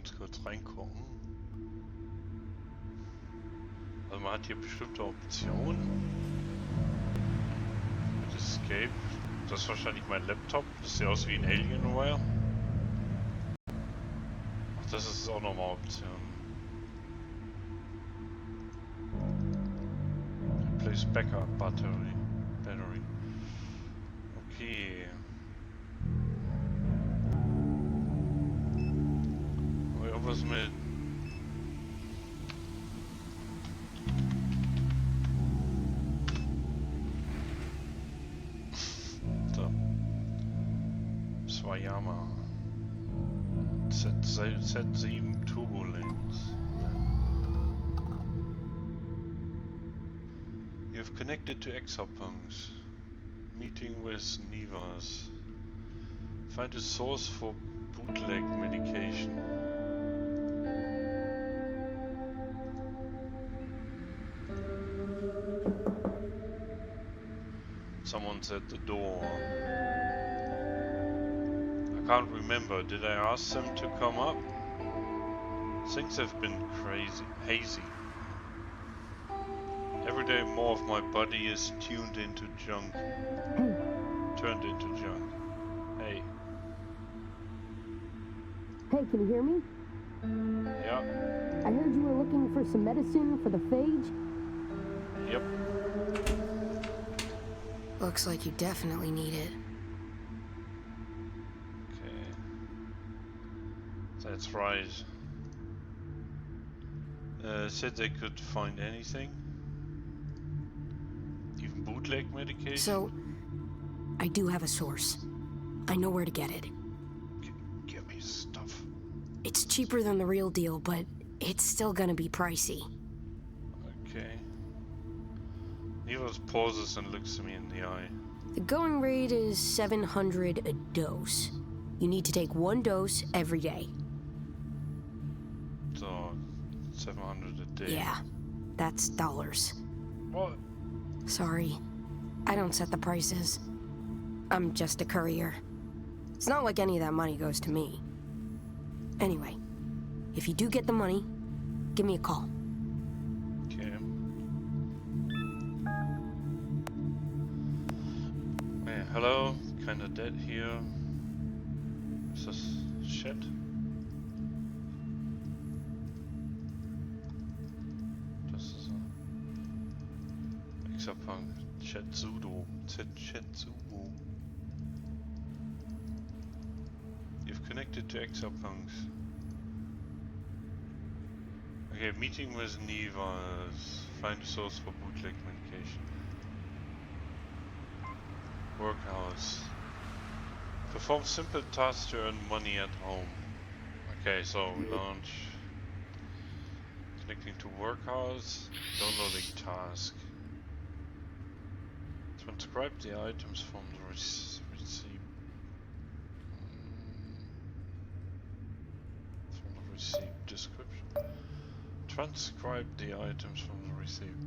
ganz kurz reingucken. Also man hat hier bestimmte Optionen. Mit Escape. Das ist wahrscheinlich mein Laptop. Das sieht aus wie ein Alienware. Ach, das ist auch nochmal Option. Replace Backup Battery. Okay. Aber irgendwas mit... So. Swayama. Z7 Turbulence. You have connected to Exapunks. Meeting with Nivas. Find a source for bootleg medication. Someone's at the door. I can't remember. Did I ask them to come up? Things have been hazy. Every day more of my body is turned into junk. Hey. Hey, can you hear me? Yeah. I heard you were looking for some medicine for the phage. Yep. Looks like you definitely need it. Okay. That's right. Said they could find anything. Even bootleg medication? So, I do have a source. I know where to get it. Give me stuff. It's cheaper than the real deal, but it's still gonna be pricey. Okay. Nivas pauses and looks me in the eye. The going rate is 700 a dose. You need to take 1 dose every day. So, 700 a day. Yeah, that's dollars. What? Sorry, I don't set the prices. I'm just a courier. It's not like any of that money goes to me. Anyway, if you do get the money, give me a call. Okay. Hey, hello, kinda dead here. Is this shit? Das ist Exapunk, Chetsudo, Chetsubo. You've connected to Exapunks. Okay, meeting with Nivas. Find a source for bootleg medication. Workhouse. Perform simple tasks to earn money at home. Okay, so launch. Connecting to workhouse. Downloading task. Transcribe the items from the receipt. From the receipt description. Transcribe the items from the receipt.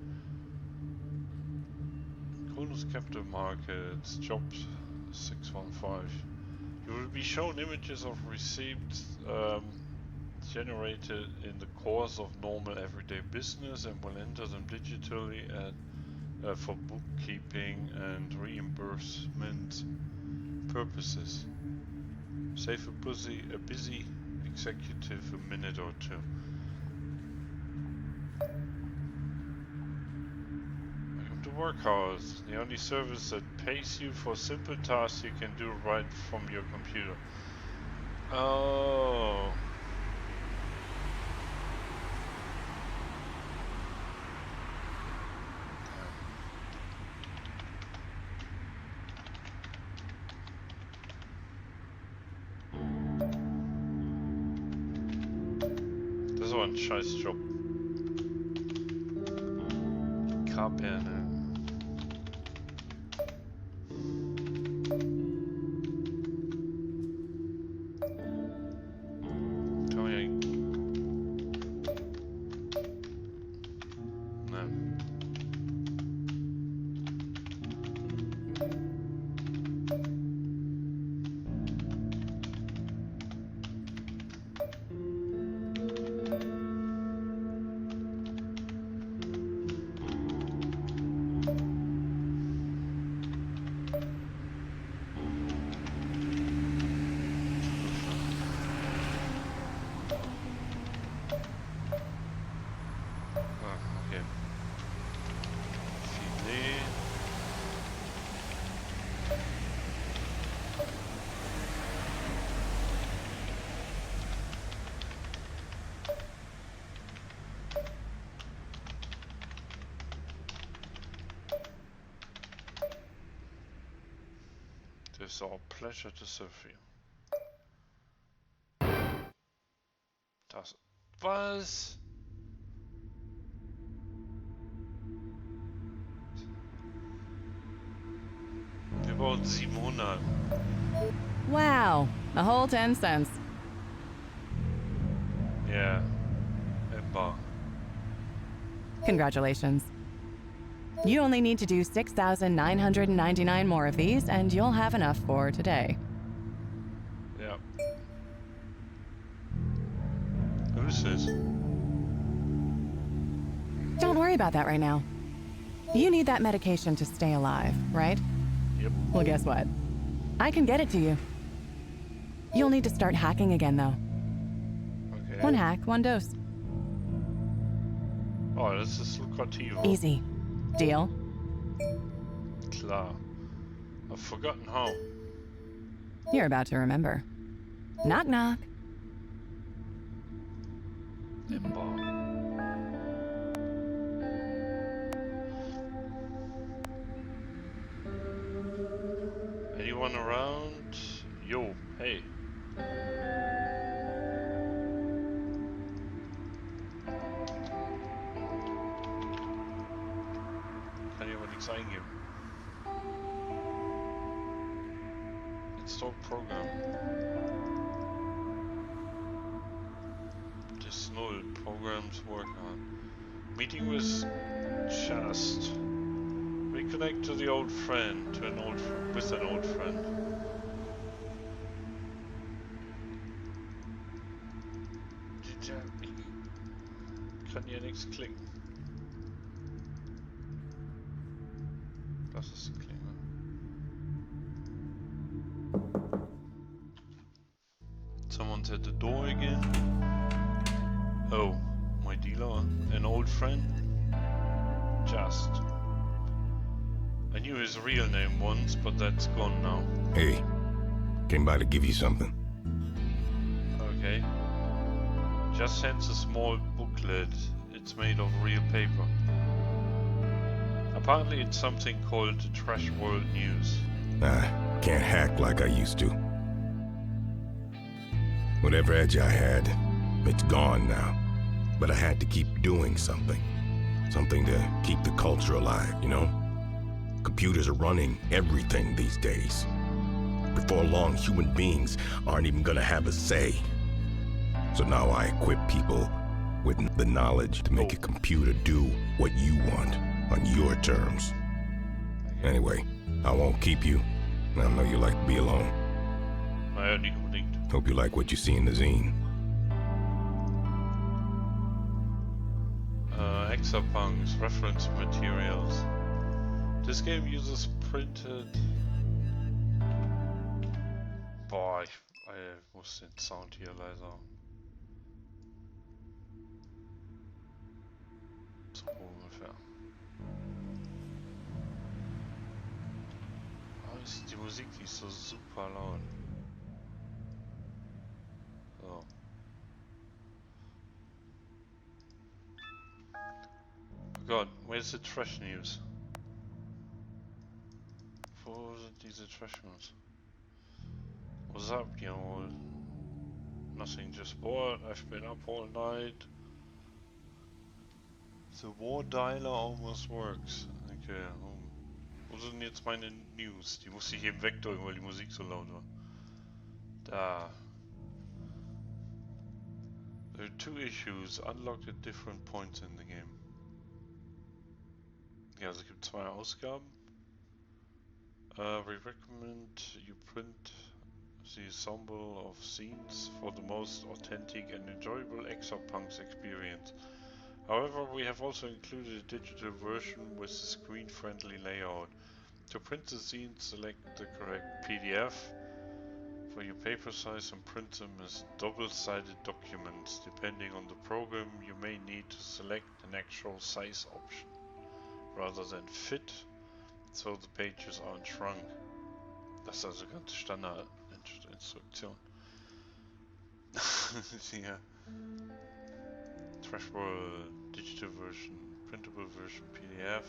Kronos Capital Markets, Jobs 615. You will be shown images of receipts generated in the course of normal everyday business and will enter them digitally for bookkeeping and reimbursement purposes. Save a busy executive a minute or two. Welcome to Workhouse, the only service that pays you for simple tasks you can do right from your computer. Oh. Das war ein scheiß Job. Kaperne. Okay. Filet. It is our pleasure to serve you. Das. Was? Wir brauchen 700. Wow, a whole 10 cents. Yeah. Ember. Congratulations. You only need to do 6,999 more of these, and you'll have enough for today. Yeah. Who's this? Don't worry about that right now. You need that medication to stay alive, right? Yep. Well, guess what? I can get it to you. You'll need to start hacking again, though. Okay. One hack, one dose. Oh, das ist lukrativer. Easy. Deal? Klar. I've forgotten how. You're about to remember. Knock knock. Ember. Anyone around? Yo, hey. Kann hier aber nichts eingeben. Install program. This null programs work on. Meeting with Just. Reconnect to the old friend, with an old friend. Ich kann hier nichts klicken. Das ist ein Klingel. Someone's at the door again. Oh, my dealer, an old friend. Just. I knew his real name once, but that's gone now. Hey, came by to give you something. Okay. Just sends a small booklet. It's made of real paper. Apparently it's something called Trash World News. I can't hack like I used to. Whatever edge I had, it's gone now. But I had to keep doing something. Something to keep the culture alive, you know? Computers are running everything these days. Before long, human beings aren't even gonna have a say. So now I equip people with the knowledge to make a computer do what you want on your terms. Anyway, I won't keep you. I know you like to be alone. Naja, nicht unbedingt. Hope you like what you see in the zine. Exapunks, reference materials. This game uses printed... Boah, ich muss den Sound hier leiser. So ungefähr. Aber die Musik, die ist so super laut. So. Oh Gott, where's the trash news? Wo sind diese Trash News? What's up, y'all? Nothing, just bored. I've been up all night. The war dialer almost works. Okay, wo sind denn jetzt meine News? Die musste ich eben wegdrücken, weil die Musik so laut war. Da. There are 2 issues unlocked at different points in the game. Ja, also es gibt 2 Ausgaben. We recommend you print the ensemble of scenes for the most authentic and enjoyable Exapunks experience. However, we have also included a digital version with a screen-friendly layout. To print the scene, select the correct PDF for your paper size and print them as double-sided documents. Depending on the program, you may need to select an actual size option rather than fit, so the pages aren't shrunk. Das ist also ganz Standard-Instruktion. Ja. Trashball, digital version, printable version, PDF.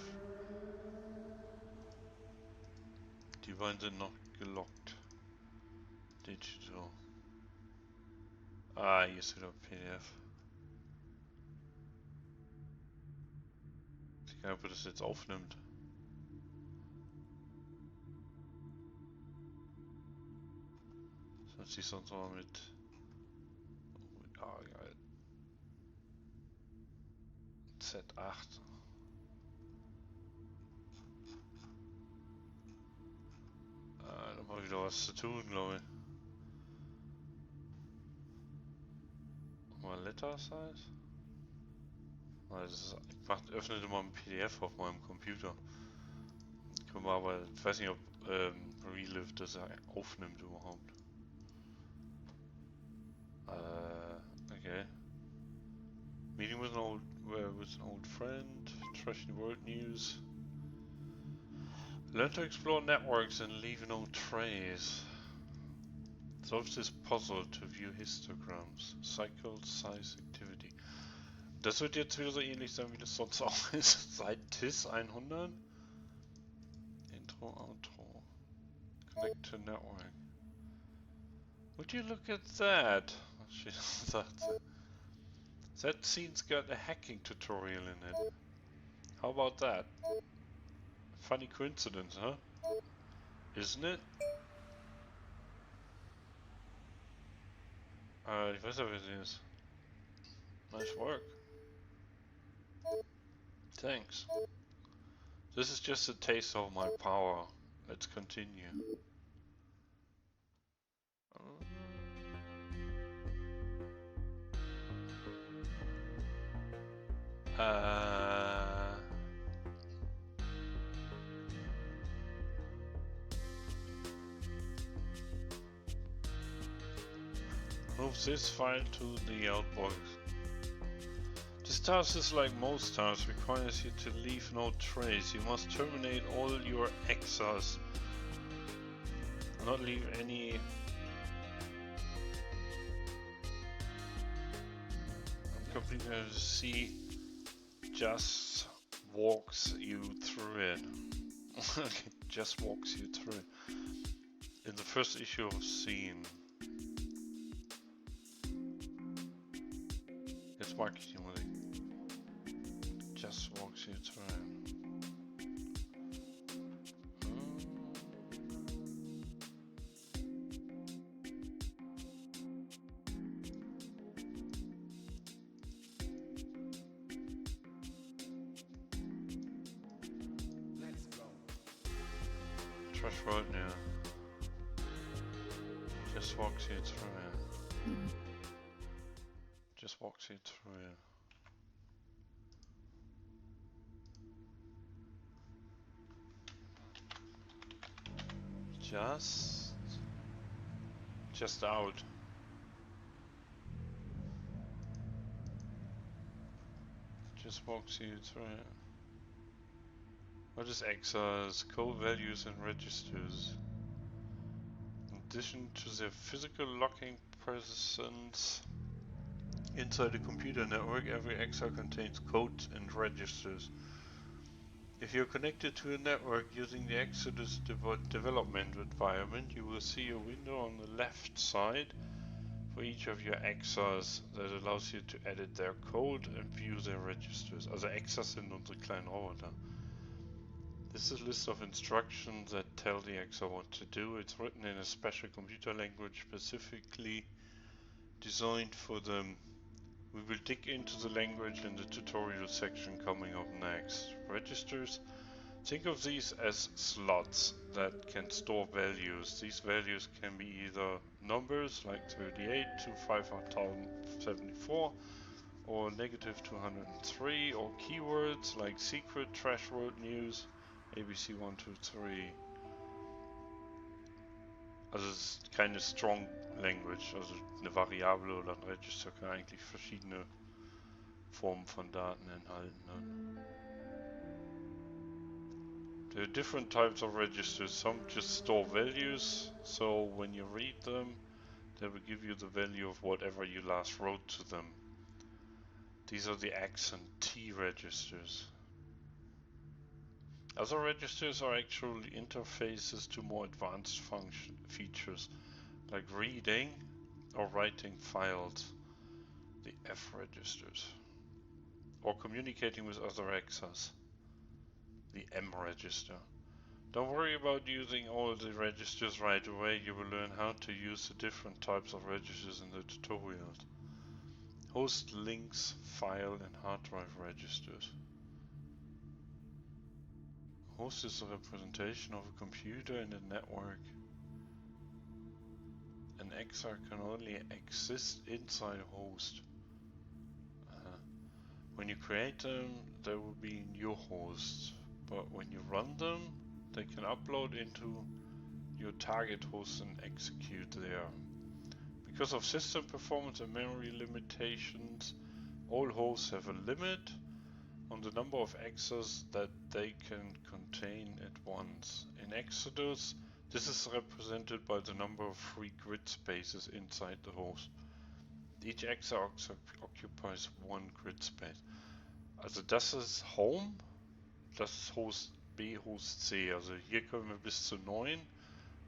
Die beiden sind noch gelockt. Digital. Ah, hier ist wieder PDF. Ich weiß gar nicht, ob er das jetzt aufnimmt. Sonst ich sonst mal mit. Ah, geil. Z8. Ah, da mal wieder was zu tun, glaube ich. Mal Letter Size? Das ist, öffnet immer ein PDF auf meinem Computer. Können wir aber, ich weiß nicht, ob Relive das aufnimmt überhaupt. Okay. Meeting with an old friend, trashing world news. Learn to explore networks and leave no trace. Solve this puzzle to view histograms. Cycle size activity. Das wird jetzt wieder so ähnlich sein, wie das sonst auch ist. Seit TIS 100. Intro, Outro. Connect to network. Would you look at that? She thought. That scene's got a hacking tutorial in it. How about that? Funny coincidence, huh? Isn't it? Ich weiß ja, wer sie ist. Nice work. Thanks. This is just a taste of my power. Let's continue. Move this file to the outbox. This task is like most tasks, requires you to leave no trace. You must terminate all your exas. Not leave any. I'm completely see. Just walks you through it. Okay, just walks you through it. In the first issue of Scene. Jetzt mag ich die Musik. Just walks you through it. Trash World, yeah. Just walks you through it. Just walks you through it. Just out. Just walks you through it. What is exas, code values and registers? In addition to their physical locking presence inside a computer network, every exa contains codes and registers. If you're connected to a network using the Exodus development environment, you will see a window on the left side for each of your exas that allows you to edit their code and view their registers. Also exas sind unsere kleinen Roboter. This is a list of instructions that tell the exa what to do. It's written in a special computer language specifically designed for them. We will dig into the language in the tutorial section coming up next. Registers. Think of these as slots that can store values. These values can be either numbers like 38 to 5074 or negative 203, or keywords like secret, trash world news, ABC123. Also es ist keine Strong Language, also eine Variable oder ein Register kann eigentlich verschiedene Formen von Daten enthalten. Ne? There are different types of registers. Some just store values, so when you read them, they will give you the value of whatever you last wrote to them. These are the X and T registers. Other registers are actually interfaces to more advanced features, like reading or writing files, the F registers, or communicating with other X's, the M register. Don't worry about using all the registers right away, you will learn how to use the different types of registers in the tutorials. Host, links, file and hard drive registers. Host is a representation of a computer in a network. An XR can only exist inside a host. When you create them, they will be new hosts, but when you run them, they can upload into your target host and execute there. Because of system performance and memory limitations, all hosts have a limit on the number of access that they can contain at once. In Exodus, this is represented by the number of free grid spaces inside the host. Each XR occupies one grid space. Also das ist Home, das ist Host B, Host C. Also hier können wir bis zu 9,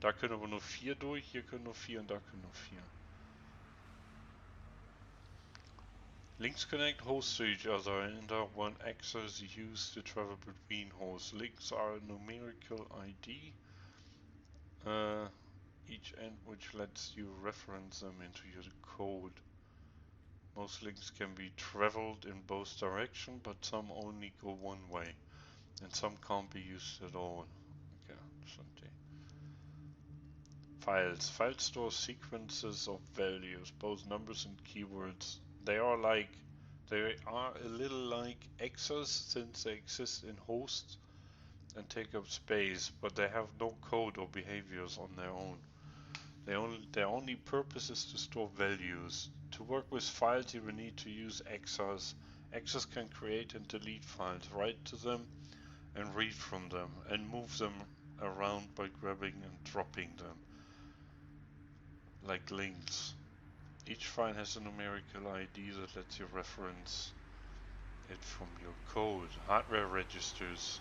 da können aber nur 4 durch, hier können nur 4 und da können nur 4. Links connect hosts to each other and are one access used to travel between hosts. Links are a numerical ID, each end which lets you reference them into your code. Most links can be traveled in both directions, but some only go one way, and some can't be used at all. Okay, something. Files. Files store sequences of values, both numbers and keywords. They are a little like X's since they exist in hosts and take up space, but they have no code or behaviors on their own. Their only purpose is to store values. To work with files, you will need to use XRs. XRs can create and delete files, write to them and read from them, and move them around by grabbing and dropping them, like links. Each file has a numerical ID that lets you reference it from your code. Hardware registers.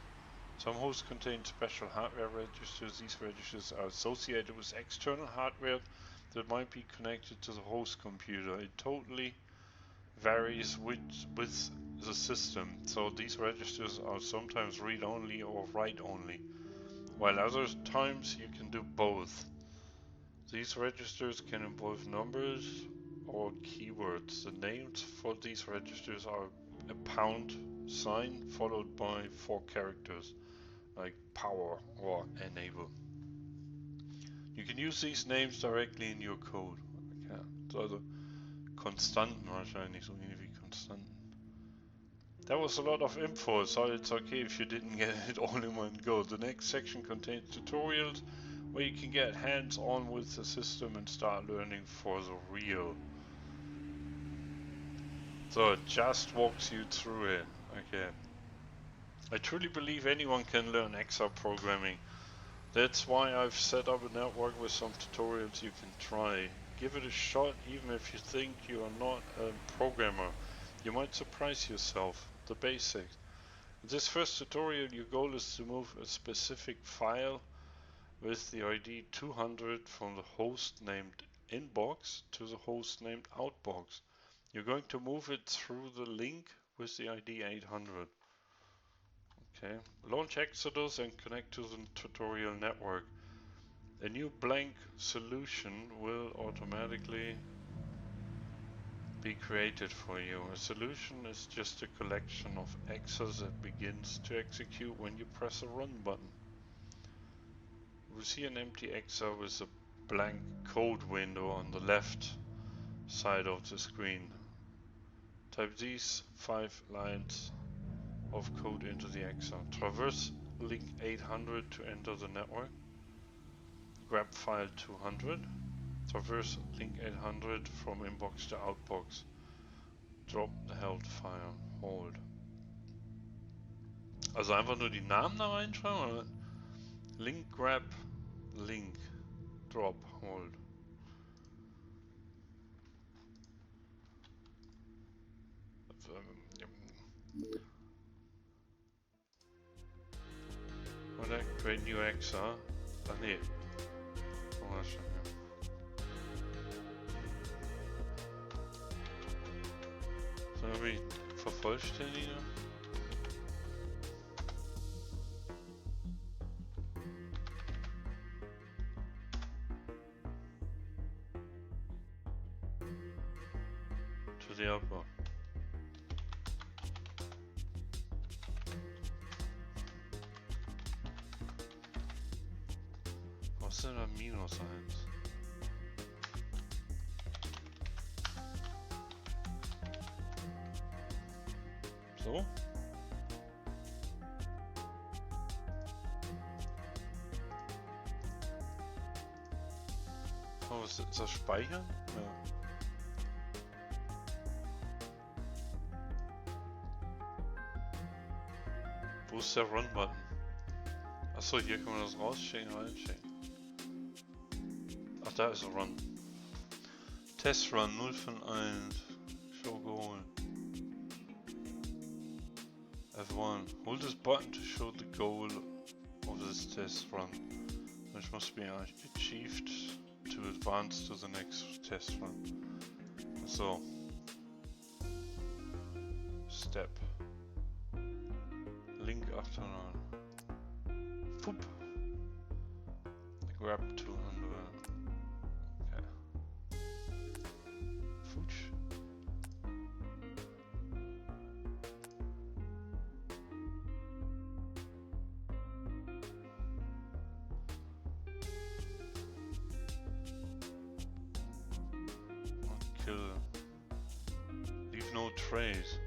Some hosts contain special hardware registers. These registers are associated with external hardware that might be connected to the host computer. It totally varies with the system, so these registers are sometimes read-only or write-only, while other times you can do both. These registers can involve numbers or keywords. The names for these registers are a pound sign followed by 4 characters, like power or enable. You can use these names directly in your code. Okay. Also Konstanten wahrscheinlich, so ähnlich wie Konstanten. That was a lot of info, so it's okay if you didn't get it all in one go. The next section contains tutorials where you can get hands-on with the system and start learning for the real. So it just walks you through it. Okay. I truly believe anyone can learn XR programming. That's why I've set up a network with some tutorials you can try. Give it a shot even if you think you are not a programmer. You might surprise yourself. The basics. In this first tutorial, your goal is to move a specific file with the ID 200 from the host named inbox to the host named outbox. You're going to move it through the link with the ID 800. Okay. Launch Exodus and connect to the tutorial network. A new blank solution will automatically be created for you. A solution is just a collection of X's that begins to execute when you press a run button. You will see an empty XR with a blank code window on the left side of the screen. Type these 5 lines of code into the XR. Traverse link 800 to enter the network. grab file 200. Traverse link 800 from inbox to outbox. Drop the held file. Hold. Also einfach nur die Namen da reinschreiben oder? Link grab, link, drop, hold. Oder create new exa. Ach nee. Oh, das schon, ja. Sollen wir vervollständigen? To the upper. Was ist denn da minus 1? So? Oh, was ist das Speichern? Ja. Wo ist der Run-Button? Achso, hier kann man das rausschicken, reinschicken. Ach, da ist der Run. Test Run 0 von 1. Show goal. F1. Hold this button to show the goal of this test run, which must be achieved to advance to the next test run. So. Step. Link after run. Foop. Grab 200. Okay. Fooch. Kill. Leave no trace.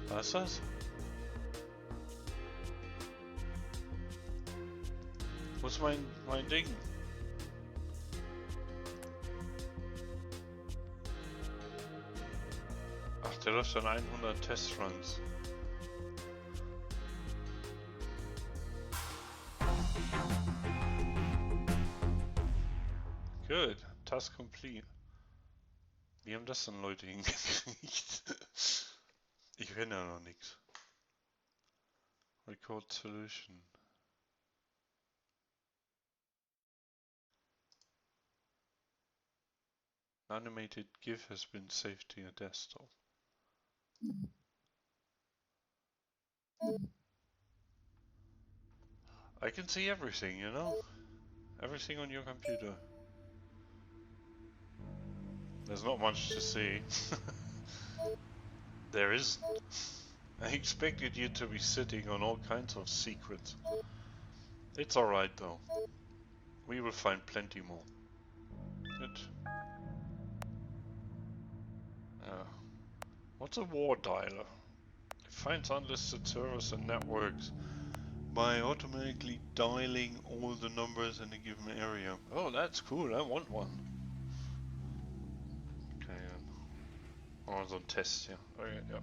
Was ist das? Wo ist mein Ding? Ach, der läuft dann 100 Testruns. Good. Task complete. Wie haben das denn Leute hingekriegt? Ich kenne ja noch nichts. Record Solution. Animated GIF has been saved to your desktop. I can see everything, you know? Everything on your computer. There's not much to see. There isn't. I expected you to be sitting on all kinds of secrets. It's alright though. We will find plenty more. Good. What's a war dialer? It finds unlisted servers and networks by automatically dialing all the numbers in a given area. Oh, that's cool. I want one. Okay. Oh, so ein Test, ja. Okay, ja.